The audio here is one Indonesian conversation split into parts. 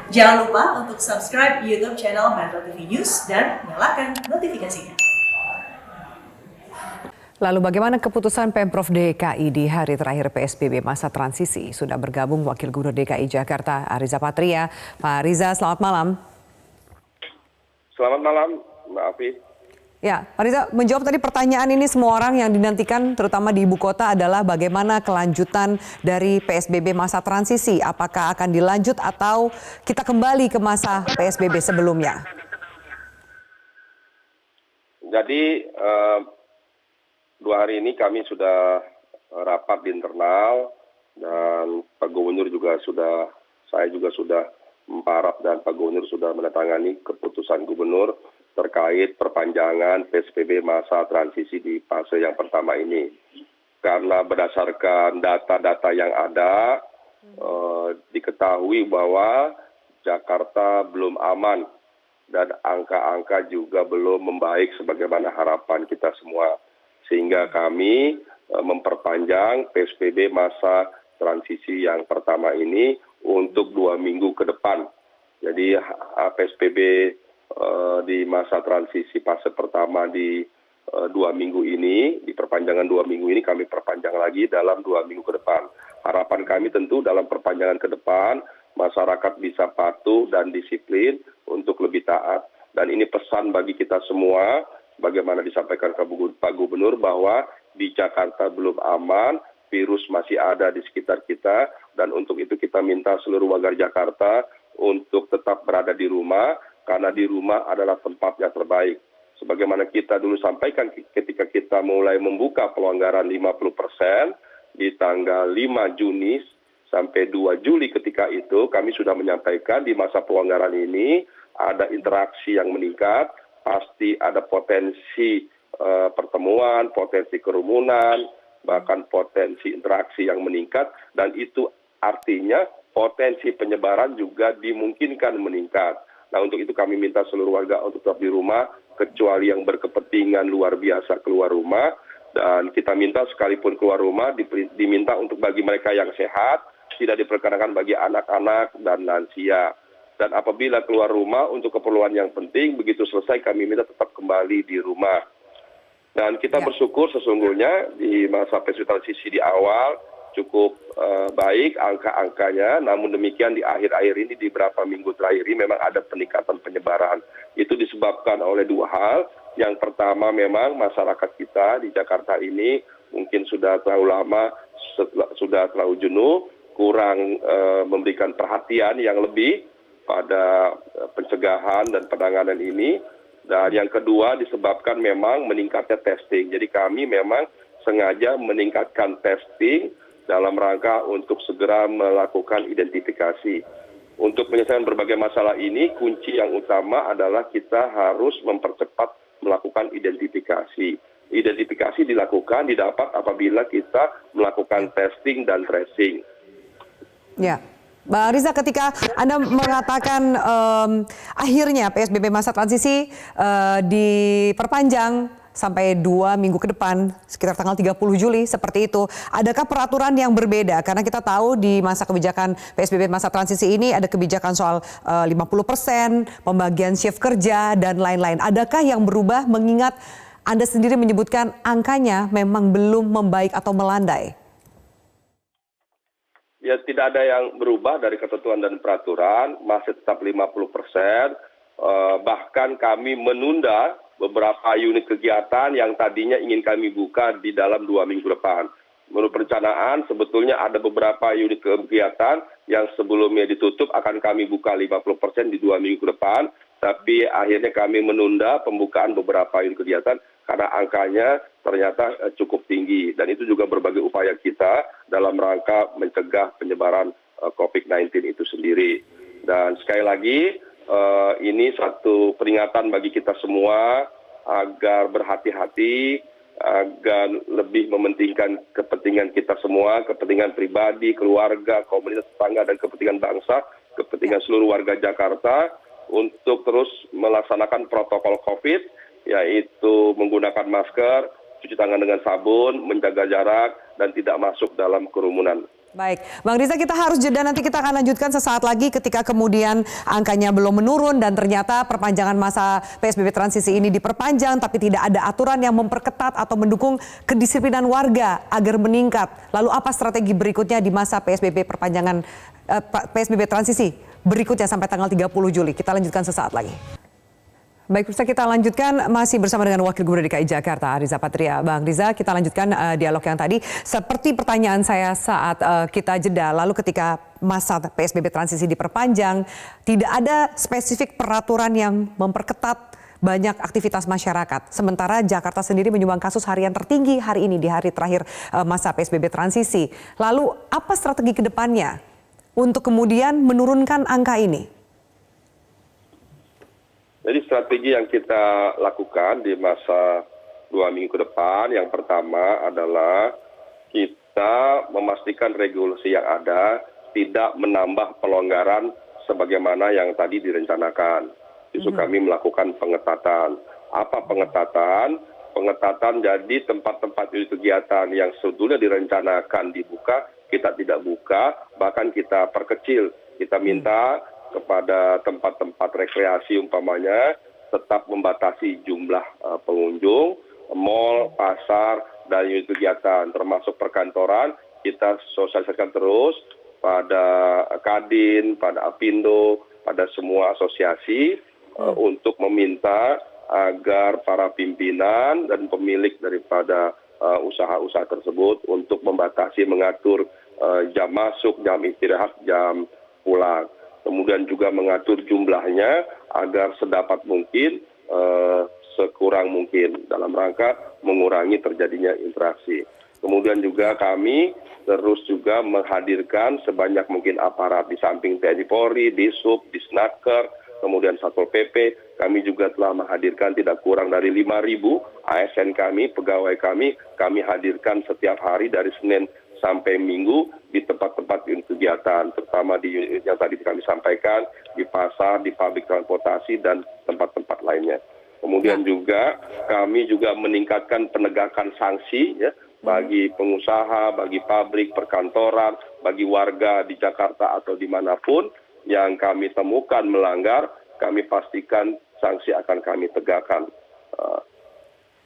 Jangan lupa untuk subscribe YouTube channel Metro TV News dan nyalakan notifikasinya. Lalu bagaimana keputusan Pemprov DKI di hari terakhir PSBB masa transisi? Sudah bergabung Wakil Gubernur DKI Jakarta, Ariza Patria. Pak Ariza, selamat malam. Selamat malam, Mbak Afi. Ya, Pak Ariza, menjawab tadi pertanyaan ini semua orang yang dinantikan, terutama di ibu kota, adalah bagaimana kelanjutan dari PSBB masa transisi? Apakah akan dilanjut atau kita kembali ke masa PSBB sebelumnya? Jadi, 2 hari ini kami sudah rapat di internal dan Pak Gubernur juga saya juga sudah memparaf dan Pak Gubernur sudah menandatangani keputusan Gubernur terkait perpanjangan PSBB masa transisi di fase yang pertama ini. Karena berdasarkan data-data yang ada, diketahui bahwa Jakarta belum aman dan angka-angka juga belum membaik sebagaimana harapan kita semua. Sehingga kami memperpanjang PSBB masa transisi yang pertama ini untuk 2 minggu ke depan. Jadi PSBB di masa transisi fase pertama di 2 minggu ini, di perpanjangan 2 minggu ini kami perpanjang lagi dalam 2 minggu ke depan. Harapan kami tentu dalam perpanjangan ke depan, masyarakat bisa patuh dan disiplin untuk lebih taat. Dan ini pesan bagi kita semua, bagaimana disampaikan ke Pak Gubernur bahwa di Jakarta belum aman, virus masih ada di sekitar kita, dan untuk itu kita minta seluruh warga Jakarta untuk tetap berada di rumah, karena di rumah adalah tempat yang terbaik. Sebagaimana kita dulu sampaikan ketika kita mulai membuka pelonggaran 50% di tanggal 5 Juni sampai 2 Juli ketika itu, kami sudah menyampaikan di masa pelonggaran ini ada interaksi yang meningkat, pasti ada potensi pertemuan, potensi kerumunan, bahkan potensi interaksi yang meningkat, dan itu artinya potensi penyebaran juga dimungkinkan meningkat. Nah, untuk itu kami minta seluruh warga untuk tetap di rumah, kecuali yang berkepentingan luar biasa keluar rumah, dan kita minta sekalipun keluar rumah diminta untuk bagi mereka yang sehat, tidak diperkenakan bagi anak-anak dan lansia. Dan apabila keluar rumah untuk keperluan yang penting, begitu selesai kami minta tetap kembali di rumah. Dan kita bersyukur sesungguhnya di masa PSBB transisi di awal cukup baik angka-angkanya, namun demikian di akhir-akhir ini, di beberapa minggu terakhir ini memang ada peningkatan penyebaran. Itu disebabkan oleh 2 hal. Yang pertama memang masyarakat kita di Jakarta ini mungkin sudah terlalu lama, sudah terlalu jenuh, kurang memberikan perhatian yang lebih pada pencegahan dan penanganan ini. Dan yang kedua disebabkan memang meningkatnya testing. Jadi kami memang sengaja meningkatkan testing dalam rangka untuk segera melakukan identifikasi. Untuk menyelesaikan berbagai masalah ini, kunci yang utama adalah kita harus mempercepat melakukan identifikasi. Identifikasi didapat apabila kita melakukan testing dan tracing. Ya. Mbak Ariza, ketika Anda mengatakan akhirnya PSBB masa transisi diperpanjang sampai 2 minggu ke depan, sekitar tanggal 30 Juli, seperti itu. Adakah peraturan yang berbeda? Karena kita tahu di masa kebijakan PSBB masa transisi ini ada kebijakan soal 50%, pembagian shift kerja, dan lain-lain. Adakah yang berubah mengingat Anda sendiri menyebutkan angkanya memang belum membaik atau melandai? Ya, tidak ada yang berubah dari ketentuan dan peraturan, masih tetap 50%, bahkan kami menunda beberapa unit kegiatan yang tadinya ingin kami buka di dalam 2 minggu depan. Menurut perencanaan, sebetulnya ada beberapa unit kegiatan yang sebelumnya ditutup akan kami buka 50% di 2 minggu ke depan, tapi akhirnya kami menunda pembukaan beberapa unit kegiatan karena angkanya ternyata cukup tinggi. Dan itu juga berbagai upaya kita dalam rangka mencegah penyebaran COVID-19 itu sendiri. Dan sekali lagi, ini satu peringatan bagi kita semua agar berhati-hati, agar lebih mementingkan kepentingan kita semua, kepentingan pribadi, keluarga, komunitas tetangga, dan kepentingan bangsa, kepentingan seluruh warga Jakarta untuk terus melaksanakan protokol COVID, yaitu menggunakan masker, cuci tangan dengan sabun, menjaga jarak, dan tidak masuk dalam kerumunan. Baik, Bang Riza, kita harus jeda, nanti kita akan lanjutkan sesaat lagi ketika kemudian angkanya belum menurun dan ternyata perpanjangan masa PSBB transisi ini diperpanjang tapi tidak ada aturan yang memperketat atau mendukung kedisiplinan warga agar meningkat. Lalu apa strategi berikutnya di masa PSBB PSBB transisi berikutnya sampai tanggal 30 Juli? Kita lanjutkan sesaat lagi. Baik, pemirsa, kita lanjutkan masih bersama dengan Wakil Gubernur DKI Jakarta, Riza Patria. Bang Riza, kita lanjutkan dialog yang tadi. Seperti pertanyaan saya saat kita jeda, lalu ketika masa PSBB transisi diperpanjang, tidak ada spesifik peraturan yang memperketat banyak aktivitas masyarakat. Sementara Jakarta sendiri menyumbang kasus harian tertinggi hari ini di hari terakhir masa PSBB transisi. Lalu apa strategi ke depannya untuk kemudian menurunkan angka ini? Jadi strategi yang kita lakukan di masa 2 minggu ke depan, yang pertama adalah kita memastikan regulasi yang ada tidak menambah pelonggaran sebagaimana yang tadi direncanakan. Itu kami melakukan pengetatan. Apa pengetatan? Pengetatan jadi tempat-tempat kegiatan yang sebetulnya direncanakan dibuka, kita tidak buka, bahkan kita perkecil. Kita minta kepada tempat-tempat rekreasi umpamanya tetap membatasi jumlah pengunjung, mal, pasar, dan unit kegiatan termasuk perkantoran. Kita sosialisasikan terus pada Kadin, pada Apindo, pada semua asosiasi untuk meminta agar para pimpinan dan pemilik daripada usaha-usaha tersebut untuk membatasi, mengatur jam masuk, jam istirahat, jam pulang. Kemudian juga mengatur jumlahnya agar sedapat mungkin, sekurang mungkin dalam rangka mengurangi terjadinya interaksi. Kemudian juga kami terus juga menghadirkan sebanyak mungkin aparat di samping TNI Polri, Disub, Disnaker, kemudian Satpol PP. Kami juga telah menghadirkan tidak kurang dari 5.000 ASN kami, pegawai kami hadirkan setiap hari dari Senin sampai Minggu di tempat-tempat kegiatan, terutama di unit yang tadi kami sampaikan, di pasar, di pabrik transportasi, dan tempat-tempat lainnya. Kemudian juga kami juga meningkatkan penegakan sanksi ya, bagi pengusaha, bagi pabrik, perkantoran, bagi warga di Jakarta atau dimanapun yang kami temukan melanggar, kami pastikan sanksi akan kami tegakkan.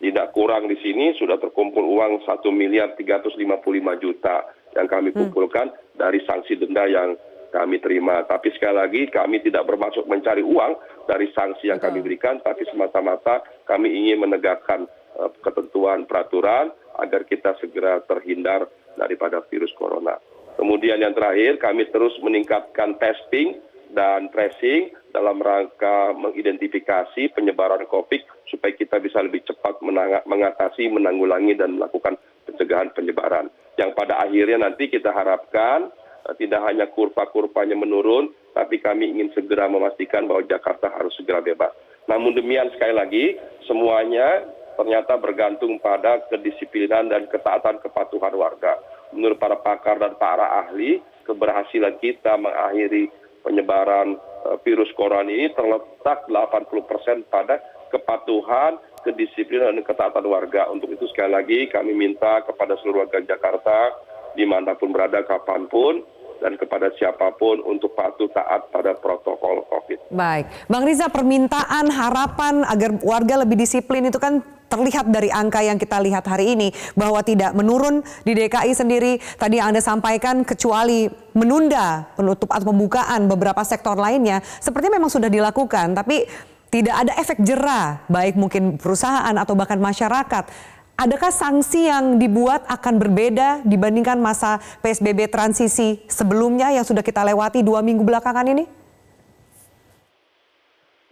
Tidak kurang di sini sudah terkumpul uang 1.355 juta yang kami kumpulkan dari sanksi denda yang kami terima. Tapi sekali lagi kami tidak bermaksud mencari uang dari sanksi yang kami berikan, tapi semata-mata kami ingin menegakkan ketentuan peraturan agar kita segera terhindar daripada virus corona. Kemudian yang terakhir, kami terus meningkatkan testing dan tracing dalam rangka mengidentifikasi penyebaran COVID supaya kita bisa lebih cepat mengatasi, menanggulangi, dan melakukan pencegahan penyebaran. Yang pada akhirnya nanti kita harapkan tidak hanya kurva-kurvanya menurun, tapi kami ingin segera memastikan bahwa Jakarta harus segera bebas. Namun demikian sekali lagi, semuanya ternyata bergantung pada kedisiplinan dan ketaatan kepatuhan warga. Menurut para pakar dan para ahli, keberhasilan kita mengakhiri penyebaran virus corona ini terletak 80% pada kepatuhan, kedisiplinan, dan ketaatan warga. Untuk itu sekali lagi kami minta kepada seluruh warga Jakarta, dimanapun berada, kapanpun, dan kepada siapapun untuk patuh taat pada protokol COVID. Baik, Bang Riza, permintaan, harapan agar warga lebih disiplin itu kan terlihat dari angka yang kita lihat hari ini bahwa tidak menurun di DKI sendiri. Tadi yang Anda sampaikan kecuali menunda penutup atau pembukaan beberapa sektor lainnya sepertinya memang sudah dilakukan, tapi tidak ada efek jera baik mungkin perusahaan atau bahkan masyarakat. Adakah sanksi yang dibuat akan berbeda dibandingkan masa PSBB transisi sebelumnya yang sudah kita lewati 2 minggu belakangan ini?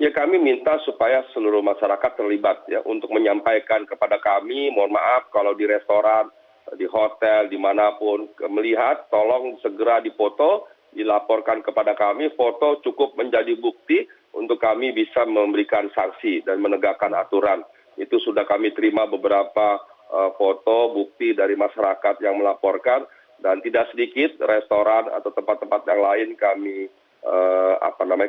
Ya, kami minta supaya seluruh masyarakat terlibat ya untuk menyampaikan kepada kami, mohon maaf kalau di restoran, di hotel, dimanapun melihat, tolong segera dipoto, dilaporkan kepada kami, foto cukup menjadi bukti untuk kami bisa memberikan sanksi dan menegakkan aturan. Itu sudah kami terima beberapa foto, bukti dari masyarakat yang melaporkan, dan tidak sedikit restoran atau tempat-tempat yang lain kami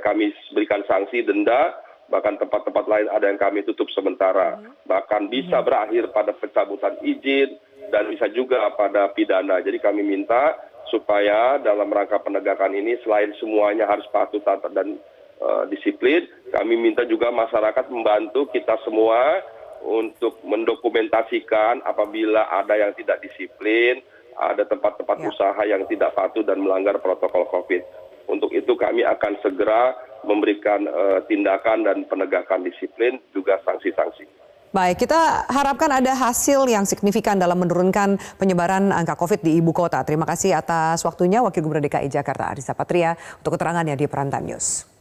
kami berikan sanksi denda, bahkan tempat-tempat lain ada yang kami tutup sementara, bahkan bisa berakhir pada pencabutan izin dan bisa juga pada pidana. Jadi kami minta supaya dalam rangka penegakan ini selain semuanya harus patuh taat dan disiplin, kami minta juga masyarakat membantu kita semua untuk mendokumentasikan apabila ada yang tidak disiplin, ada tempat-tempat usaha yang tidak patuh dan melanggar protokol COVID. Untuk itu kami akan segera memberikan tindakan dan penegakan disiplin juga sanksi-sanksi. Baik, kita harapkan ada hasil yang signifikan dalam menurunkan penyebaran angka COVID di ibu kota. Terima kasih atas waktunya Wakil Gubernur DKI Jakarta Arissa Patria untuk keterangannya di Prime Time News.